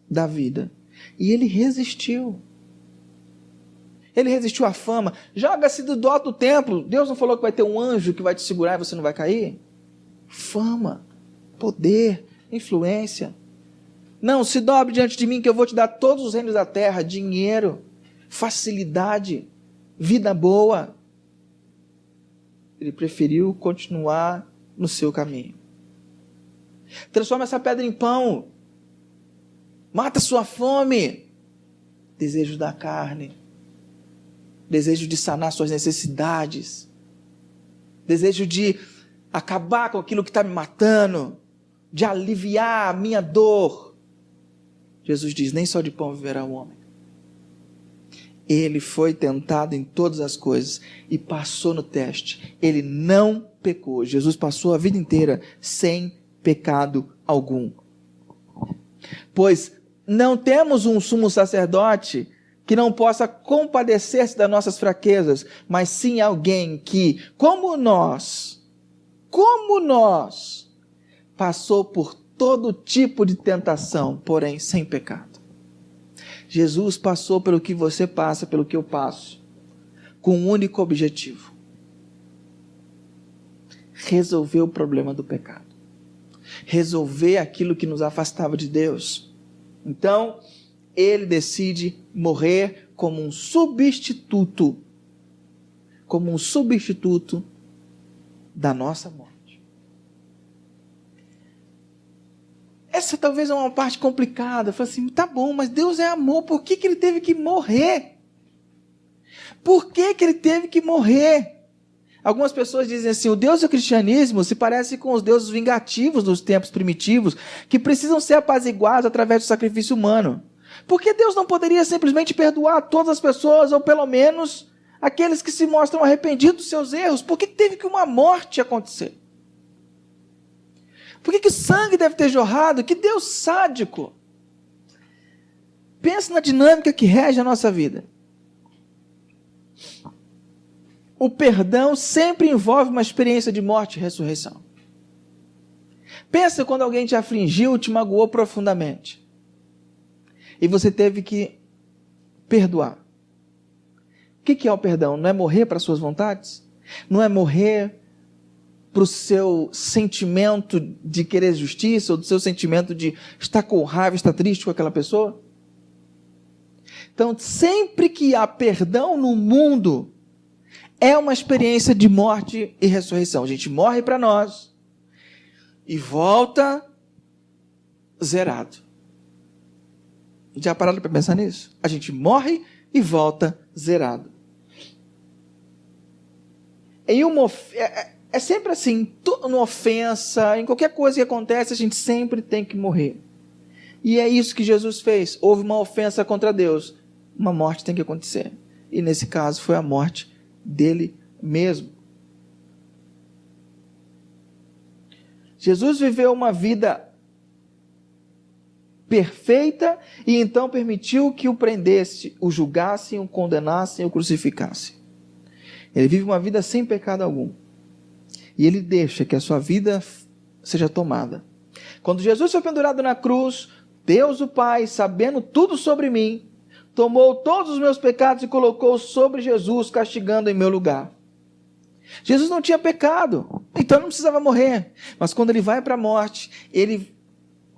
da vida. E ele resistiu. Ele resistiu à fama. Joga-se do alto do templo. Deus não falou que vai ter um anjo que vai te segurar e você não vai cair? Fama, poder, influência. Não, se dobre diante de mim que eu vou te dar todos os reinos da terra. Dinheiro, facilidade, vida boa. Ele preferiu continuar no seu caminho. Transforma essa pedra em pão. Mata sua fome. Desejo da carne. Desejo de sanar suas necessidades. Desejo de acabar com aquilo que está me matando. De aliviar a minha dor. Jesus diz, nem só de pão viverá o homem. Ele foi tentado em todas as coisas e passou no teste. Ele não pecou. Jesus passou a vida inteira sem pecado algum. Pois não temos um sumo sacerdote que não possa compadecer-se das nossas fraquezas, mas sim alguém que, como nós, passou por todo tipo de tentação, porém sem pecado. Jesus passou pelo que você passa, pelo que eu passo, com um único objetivo: resolver o problema do pecado, resolver aquilo que nos afastava de Deus. Então, ele decide morrer como um substituto da nossa morte. Essa talvez é uma parte complicada. Eu falo assim, tá bom, mas Deus é amor, por que ele teve que morrer? Por que ele teve que morrer? Algumas pessoas dizem assim, o Deus do cristianismo se parece com os deuses vingativos dos tempos primitivos, que precisam ser apaziguados através do sacrifício humano. Por que Deus não poderia simplesmente perdoar todas as pessoas, ou pelo menos aqueles que se mostram arrependidos dos seus erros? Por que teve que uma morte acontecer? Por que sangue deve ter jorrado? Que Deus sádico! Pensa na dinâmica que rege a nossa vida. O perdão sempre envolve uma experiência de morte e ressurreição. Pensa quando alguém te afligiu, te magoou profundamente. E você teve que perdoar. O que é o perdão? Não é morrer para as suas vontades? Não é morrer para o seu sentimento de querer justiça, ou do seu sentimento de estar com raiva, estar triste com aquela pessoa? Então, sempre que há perdão no mundo, é uma experiência de morte e ressurreição. A gente morre para nós e volta zerado. Já pararam para pensar nisso? A gente morre e volta zerado. É sempre assim, numa ofensa, em qualquer coisa que acontece, a gente sempre tem que morrer. E é isso que Jesus fez. Houve uma ofensa contra Deus, uma morte tem que acontecer. E nesse caso foi a morte dele mesmo. Jesus viveu uma vida perfeita e então permitiu que o prendesse, o julgassem, o condenassem, o crucificassem. Ele vive uma vida sem pecado algum. E ele deixa que a sua vida seja tomada. Quando Jesus foi pendurado na cruz, Deus o Pai, sabendo tudo sobre mim, tomou todos os meus pecados e colocou sobre Jesus, castigando em meu lugar. Jesus não tinha pecado, então não precisava morrer. Mas quando ele vai para a morte, ele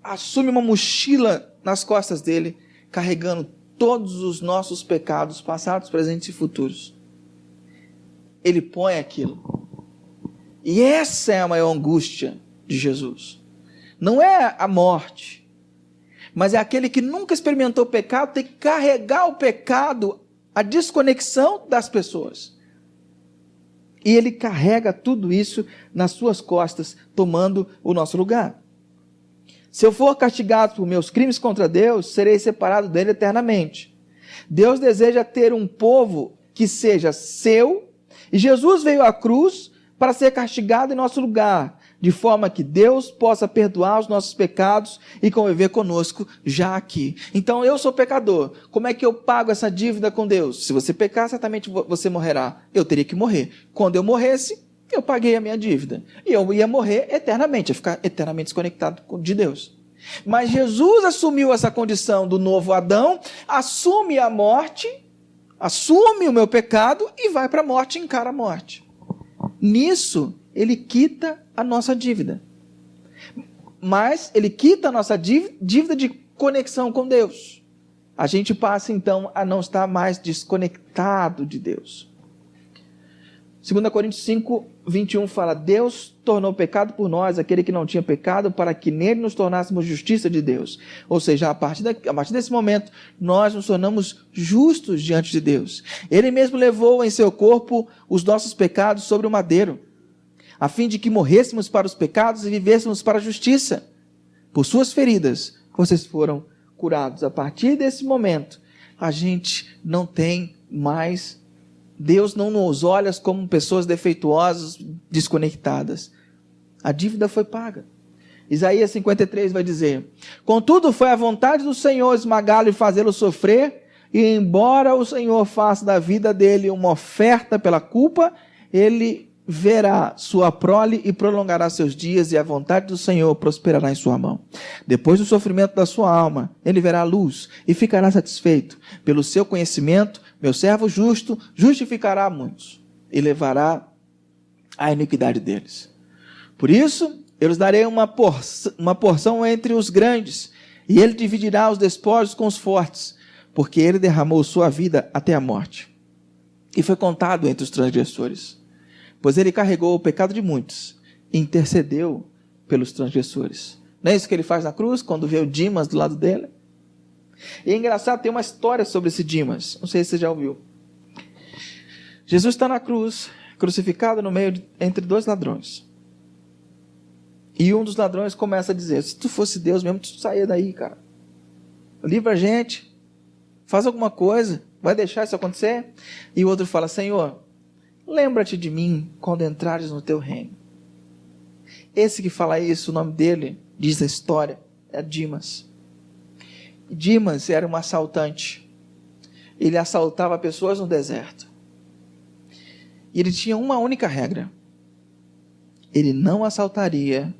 assume uma mochila nas costas dele, carregando todos os nossos pecados, passados, presentes e futuros. Ele põe aquilo. E essa é a maior angústia de Jesus. Não é a morte, mas é aquele que nunca experimentou o pecado, ter que carregar o pecado, a desconexão das pessoas. E ele carrega tudo isso nas suas costas, tomando o nosso lugar. Se eu for castigado por meus crimes contra Deus, serei separado dele eternamente. Deus deseja ter um povo que seja seu, e Jesus veio à cruz para ser castigado em nosso lugar, de forma que Deus possa perdoar os nossos pecados e conviver conosco já aqui. Então eu sou pecador, como é que eu pago essa dívida com Deus? Se você pecar, certamente você morrerá. Eu teria que morrer. Quando eu morresse, eu paguei a minha dívida. E eu ia morrer eternamente, ia ficar eternamente desconectado de Deus. Mas Jesus assumiu essa condição do novo Adão, assume a morte, assume o meu pecado e vai para a morte, encara a morte. Nisso, ele quita a nossa dívida. Mas ele quita a nossa dívida de conexão com Deus. A gente passa então a não estar mais desconectado de Deus. 2 Coríntios 5, 21 fala: Deus tornou pecado por nós, aquele que não tinha pecado, para que nele nos tornássemos justiça de Deus. Ou seja, a partir desse momento, nós nos tornamos justos diante de Deus. Ele mesmo levou em seu corpo os nossos pecados sobre o madeiro, a fim de que morrêssemos para os pecados e vivêssemos para a justiça. Por suas feridas, vocês foram curados. A partir desse momento, a gente não tem mais... Deus não nos olha como pessoas defeituosas, desconectadas. A dívida foi paga. Isaías 53 vai dizer: contudo foi a vontade do Senhor esmagá-lo e fazê-lo sofrer, e embora o Senhor faça da vida dele uma oferta pela culpa, ele verá sua prole e prolongará seus dias, e a vontade do Senhor prosperará em sua mão. Depois do sofrimento da sua alma, ele verá a luz e ficará satisfeito. Pelo seu conhecimento, meu servo justo justificará muitos e levará a iniquidade deles. Por isso, eu lhes darei uma porção entre os grandes, e ele dividirá os despojos com os fortes, porque ele derramou sua vida até a morte, e foi contado entre os transgressores. Pois ele carregou o pecado de muitos e intercedeu pelos transgressores. Não é isso que ele faz na cruz, quando vê o Dimas do lado dele? E é engraçado, tem uma história sobre esse Dimas. Não sei se você já ouviu. Jesus está na cruz, crucificado no meio entre dois ladrões. E um dos ladrões começa a dizer: se tu fosse Deus mesmo, tu saia daí, cara. Livra a gente. Faz alguma coisa. Vai deixar isso acontecer? E o outro fala: Senhor, lembra-te de mim quando entrares no teu reino. Esse que fala isso, o nome dele, diz a história, é Dimas. Dimas era um assaltante. Ele assaltava pessoas no deserto. E ele tinha uma única regra: ele não assaltaria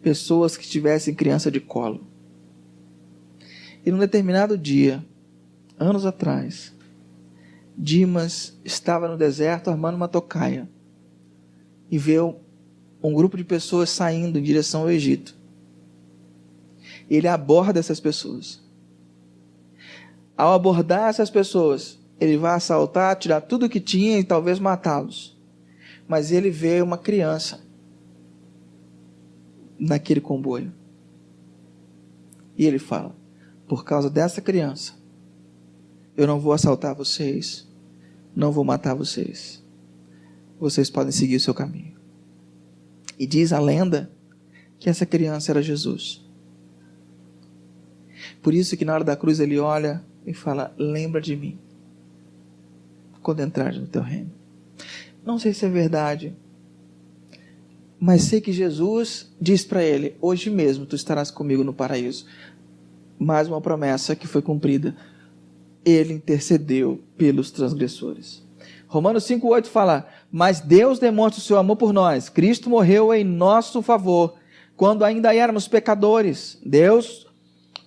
pessoas que tivessem criança de colo. E num determinado dia, anos atrás, Dimas estava no deserto armando uma tocaia e viu um grupo de pessoas saindo em direção ao Egito. Ele aborda essas pessoas. Ao abordar essas pessoas, ele vai assaltar, tirar tudo o que tinha e talvez matá-los. Mas ele vê uma criança naquele comboio. E ele fala: por causa dessa criança, eu não vou assaltar vocês, não vou matar vocês. Vocês podem seguir o seu caminho. E diz a lenda que essa criança era Jesus. Por isso que na hora da cruz ele olha e fala: lembra de mim quando entrares no teu reino. Não sei se é verdade, Mas sei que Jesus diz para ele: hoje mesmo tu estarás comigo no paraíso. Mais uma promessa que foi cumprida. Ele intercedeu pelos transgressores. Romanos 5,8 fala: mas Deus demonstra o seu amor por nós. Cristo morreu em nosso favor, quando ainda éramos pecadores. Deus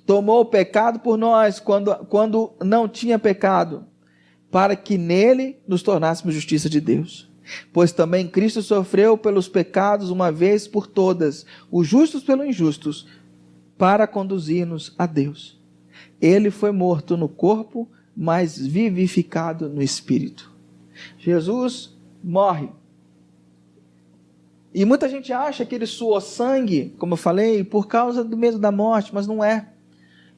tomou o pecado por nós, quando não tinha pecado, para que nele nos tornássemos justiça de Deus. Pois também Cristo sofreu pelos pecados uma vez por todas, os justos pelos injustos, para conduzir-nos a Deus. Ele foi morto no corpo, mas vivificado no espírito. Jesus morre. E muita gente acha que ele suou sangue, como eu falei, por causa do medo da morte, mas não é.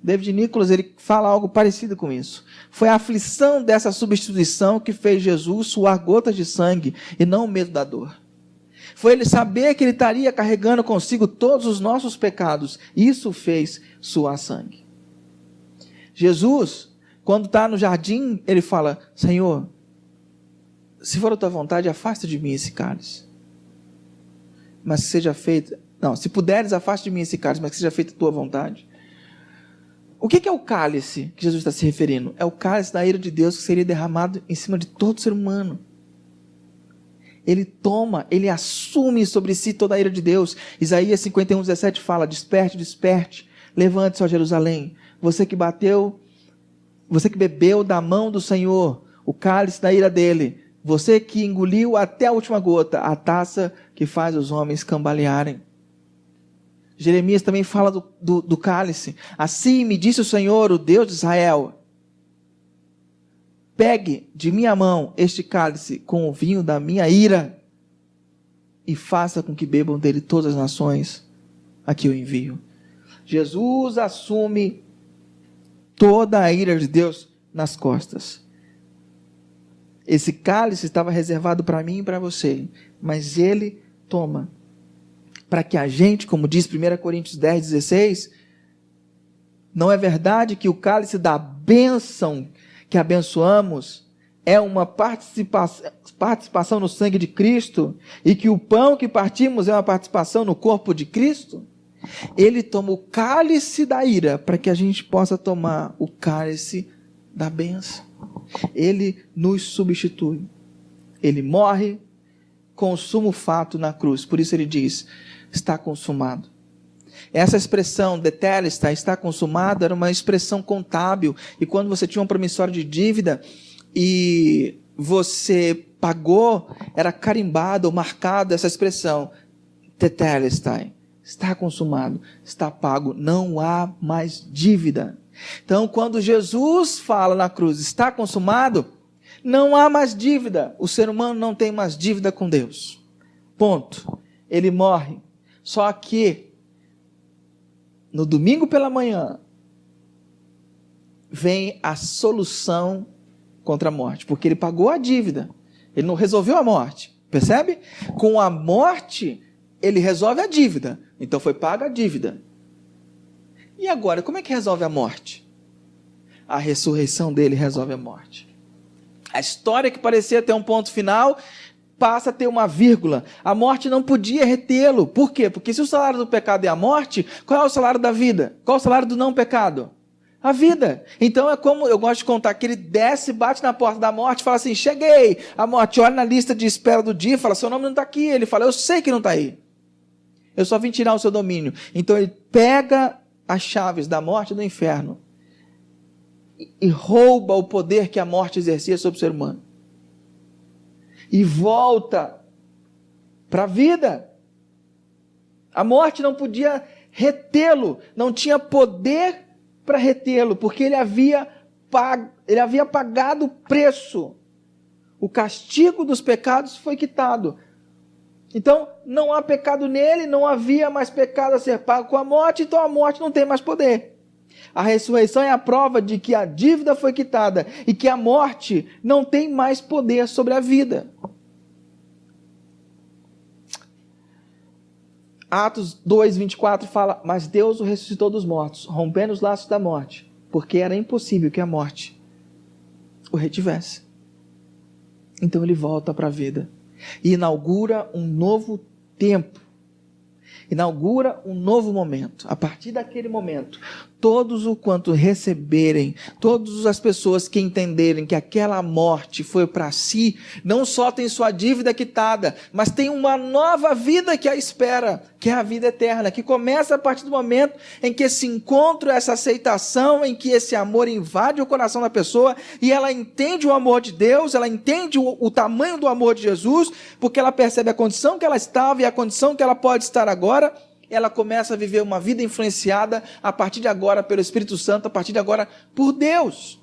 David Nicholas, ele fala algo parecido com isso. Foi a aflição dessa substituição que fez Jesus suar gotas de sangue e não o medo da dor. Foi ele saber que ele estaria carregando consigo todos os nossos pecados. Isso fez suar sangue. Jesus, quando está no jardim, ele fala: Senhor, se for a tua vontade, afasta de mim esse cálice. Mas que seja feita... Não, se puderes, afaste de mim esse cálice, mas que seja feita a tua vontade. O que é o cálice que Jesus está se referindo? É o cálice da ira de Deus que seria derramado em cima de todo ser humano. Ele toma, ele assume sobre si toda a ira de Deus. Isaías 51:17 fala: desperte, desperte, levante-se, ó Jerusalém, você que bebeu da mão do Senhor o cálice da ira dele, você que engoliu até a última gota a taça que faz os homens cambalearem. Jeremias também fala do cálice. Assim me disse o Senhor, o Deus de Israel: pegue de minha mão este cálice com o vinho da minha ira e faça com que bebam dele todas as nações a que eu envio. Jesus assume toda a ira de Deus nas costas. Esse cálice estava reservado para mim e para você, mas ele toma para que a gente, como diz 1 Coríntios 10:16, não é verdade que o cálice da bênção que abençoamos é uma participação no sangue de Cristo, e que o pão que partimos é uma participação no corpo de Cristo? Ele toma o cálice da ira para que a gente possa tomar o cálice da bênção. Ele nos substitui. Ele morre, consuma o fato na cruz. Por isso ele diz: está consumado. Essa expressão, tetelestai, está consumado, era uma expressão contábil. E quando você tinha um promissório de dívida e você pagou, era carimbado ou marcado essa expressão, tetelestai, está consumado, está pago, não há mais dívida. Então, quando Jesus fala na cruz, está consumado, não há mais dívida. O ser humano não tem mais dívida com Deus. Ponto. Ele morre. Só que, no domingo pela manhã, vem a solução contra a morte, porque ele pagou a dívida. Ele não resolveu a morte. Percebe? Com a morte, ele resolve a dívida. Então foi paga a dívida. E agora, como é que resolve a morte? A ressurreição dele resolve a morte. A história que parecia ter um ponto final passa a ter uma vírgula. A morte não podia retê-lo. Por quê? Porque se o salário do pecado é a morte, qual é o salário da vida? Qual é o salário do não pecado? A vida. Então é como eu gosto de contar, que ele desce, bate na porta da morte e fala assim: cheguei. A morte olha na lista de espera do dia e fala: seu nome não está aqui. Ele fala: eu sei que não está aí. Eu só vim tirar o seu domínio. Então ele pega as chaves da morte e do inferno e rouba o poder que a morte exercia sobre o ser humano. E volta para a vida. A morte não podia retê-lo, não tinha poder para retê-lo, porque ele havia pagado o preço. O castigo dos pecados foi quitado. Então, não há pecado nele, não havia mais pecado a ser pago com a morte, então a morte não tem mais poder. A ressurreição é a prova de que a dívida foi quitada e que a morte não tem mais poder sobre a vida. Atos 2:24 fala: mas Deus o ressuscitou dos mortos, rompendo os laços da morte, porque era impossível que a morte o retivesse. Então ele volta para a vida e inaugura um novo tempo inaugura um novo momento. A partir daquele momento, todos o quanto receberem, todas as pessoas que entenderem que aquela morte foi para si, não só tem sua dívida quitada, mas tem uma nova vida que a espera, que é a vida eterna, que começa a partir do momento em que esse encontro, essa aceitação, em que esse amor invade o coração da pessoa e ela entende o amor de Deus, ela entende o tamanho do amor de Jesus, porque ela percebe a condição que ela estava e a condição que ela pode estar agora. Ela começa a viver uma vida influenciada a partir de agora pelo Espírito Santo, a partir de agora por Deus.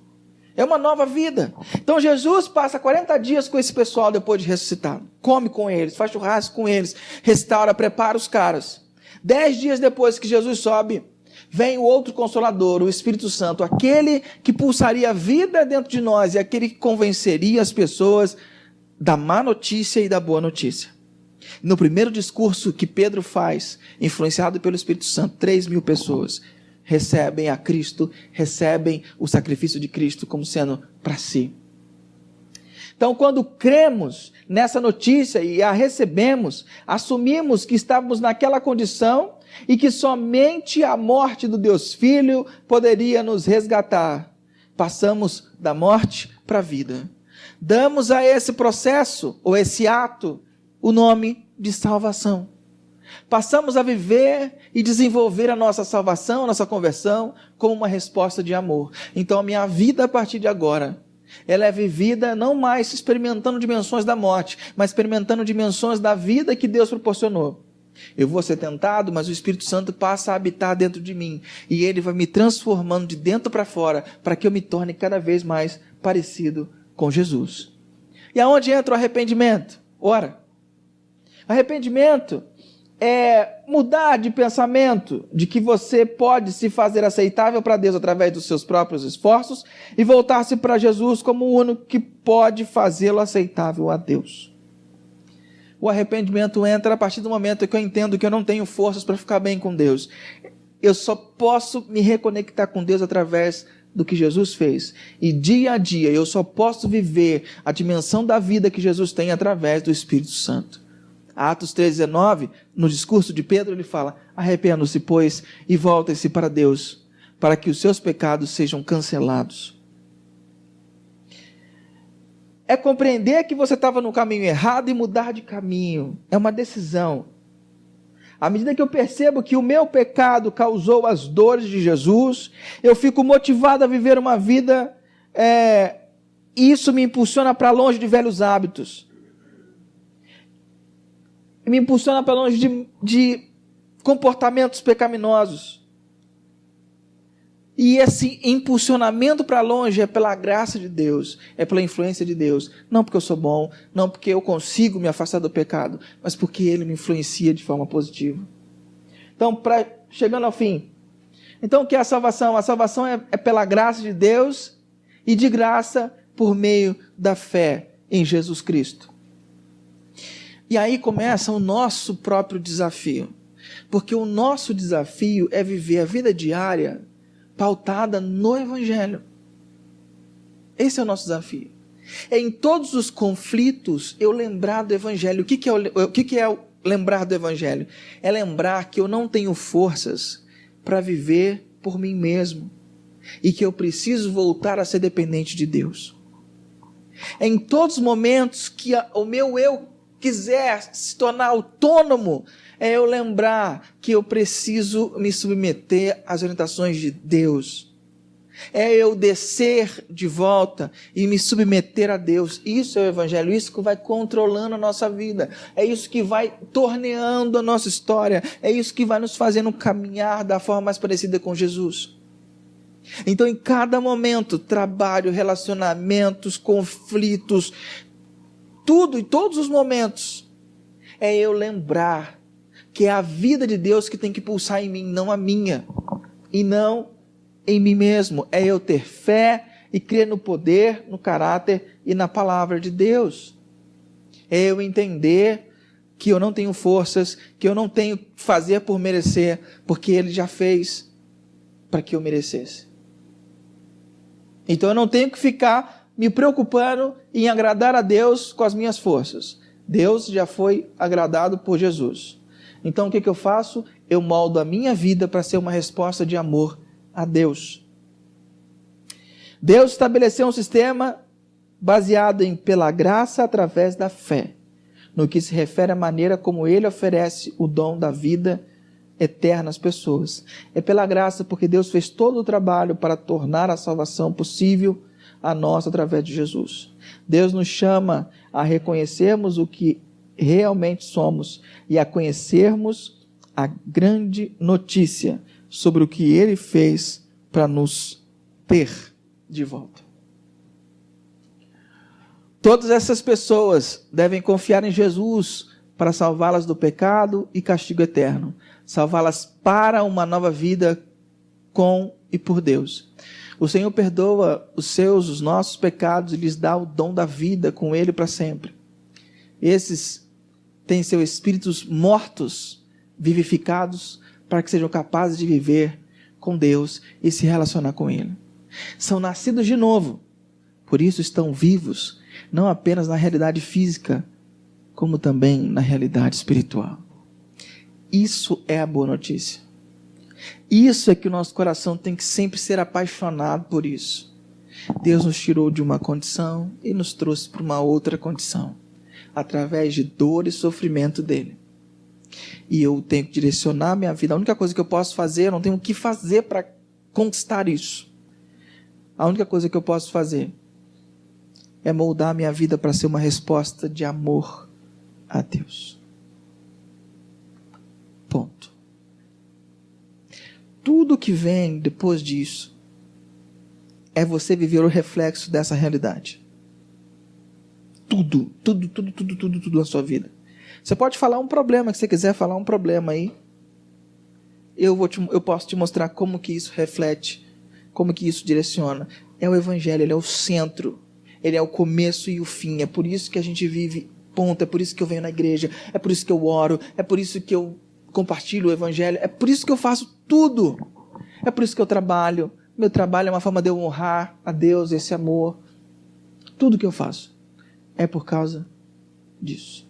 É uma nova vida. Então Jesus passa 40 dias com esse pessoal depois de ressuscitar. Come com eles, faz churrasco com eles, restaura, prepara os caras. 10 dias depois que Jesus sobe, vem o outro Consolador, o Espírito Santo, aquele que pulsaria a vida dentro de nós e aquele que convenceria as pessoas da má notícia e da boa notícia. No primeiro discurso que Pedro faz, influenciado pelo Espírito Santo, 3.000 pessoas recebem a Cristo, recebem o sacrifício de Cristo como sendo para si. Então, quando cremos nessa notícia e a recebemos, assumimos que estávamos naquela condição e que somente a morte do Deus Filho poderia nos resgatar. Passamos da morte para a vida. Damos a esse processo, ou esse ato, o nome de salvação. Passamos a viver e desenvolver a nossa salvação, a nossa conversão, como uma resposta de amor. Então a minha vida a partir de agora, ela é vivida não mais experimentando dimensões da morte, mas experimentando dimensões da vida que Deus proporcionou. Eu vou ser tentado, mas o Espírito Santo passa a habitar dentro de mim, e ele vai me transformando de dentro para fora, para que eu me torne cada vez mais parecido com Jesus. E aonde entra o arrependimento? Ora, arrependimento é mudar de pensamento, de que você pode se fazer aceitável para Deus através dos seus próprios esforços e voltar-se para Jesus como o único que pode fazê-lo aceitável a Deus. O arrependimento entra a partir do momento que eu entendo que eu não tenho forças para ficar bem com Deus. Eu só posso me reconectar com Deus através do que Jesus fez. E dia a dia eu só posso viver a dimensão da vida que Jesus tem através do Espírito Santo. Atos 3,19, no discurso de Pedro, ele fala: arrependam-se, pois, e voltem-se para Deus, para que os seus pecados sejam cancelados. É compreender que você estava no caminho errado e mudar de caminho. É uma decisão. À medida que eu percebo que o meu pecado causou as dores de Jesus, eu fico motivado a viver uma vida, e isso me impulsiona para longe de velhos hábitos. Me impulsiona para longe de comportamentos pecaminosos. E esse impulsionamento para longe é pela graça de Deus, é pela influência de Deus. Não porque eu sou bom, não porque eu consigo me afastar do pecado, mas porque Ele me influencia de forma positiva. Então, chegando ao fim. Então, o que é a salvação? A salvação é pela graça de Deus e de graça por meio da fé em Jesus Cristo. E aí começa o nosso próprio desafio. Porque o nosso desafio é viver a vida diária pautada no Evangelho. Esse é o nosso desafio. É em todos os conflitos eu lembrar do Evangelho. O que é lembrar do Evangelho? É lembrar que eu não tenho forças para viver por mim mesmo. E que eu preciso voltar a ser dependente de Deus. É em todos os momentos que o meu eu quiser se tornar autônomo, é eu lembrar que eu preciso me submeter às orientações de Deus. É eu descer de volta e me submeter a Deus. Isso é o Evangelho, isso que vai controlando a nossa vida. É isso que vai torneando a nossa história. É isso que vai nos fazendo caminhar da forma mais parecida com Jesus. Então, em cada momento, trabalho, relacionamentos, conflitos, tudo, em todos os momentos, é eu lembrar que é a vida de Deus que tem que pulsar em mim, não a minha, e não em mim mesmo. É eu ter fé e crer no poder, no caráter e na palavra de Deus. É eu entender que eu não tenho forças, que eu não tenho que fazer por merecer, porque Ele já fez para que eu merecesse. Então eu não tenho que ficar me preocupando em agradar a Deus com as minhas forças. Deus já foi agradado por Jesus. Então o que eu faço? Eu moldo a minha vida para ser uma resposta de amor a Deus. Deus estabeleceu um sistema baseado em pela graça através da fé, no que se refere à maneira como Ele oferece o dom da vida eterna às pessoas. É pela graça porque Deus fez todo o trabalho para tornar a salvação possível a nós através de Jesus. Deus nos chama a reconhecermos o que realmente somos e a conhecermos a grande notícia sobre o que Ele fez para nos ter de volta. Todas essas pessoas devem confiar em Jesus para salvá-las do pecado e castigo eterno, salvá-las para uma nova vida com e por Deus. O Senhor perdoa os nossos pecados e lhes dá o dom da vida com Ele para sempre. Esses têm seus espíritos mortos, vivificados, para que sejam capazes de viver com Deus e se relacionar com Ele. São nascidos de novo, por isso estão vivos, não apenas na realidade física, como também na realidade espiritual. Isso é a boa notícia. Isso é que o nosso coração tem que sempre ser apaixonado por isso. Deus nos tirou de uma condição e nos trouxe para uma outra condição, através de dor e sofrimento dele. E eu tenho que direcionar a minha vida. A única coisa que eu posso fazer, eu não tenho o que fazer para conquistar isso. A única coisa que eu posso fazer é moldar a minha vida para ser uma resposta de amor a Deus. Ponto. Tudo que vem depois disso é você viver o reflexo dessa realidade. Tudo na sua vida. Você pode falar um problema, que você quiser falar um problema aí. Eu posso te mostrar como que isso reflete, como que isso direciona. É o Evangelho, ele é o centro. Ele é o começo e o fim. É por isso que a gente vive, ponto. É por isso que eu venho na igreja. É por isso que eu oro. É por isso que eu compartilho o Evangelho. É por isso que eu faço tudo. É por isso que eu trabalho. Meu trabalho é uma forma de eu honrar a Deus, esse amor. Tudo que eu faço é por causa disso.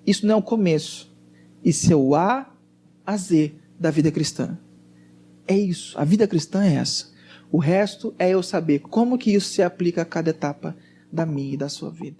Isso não é o começo. Isso é o A a Z da vida cristã. É isso. A vida cristã é essa. O resto é eu saber como que isso se aplica a cada etapa da minha e da sua vida.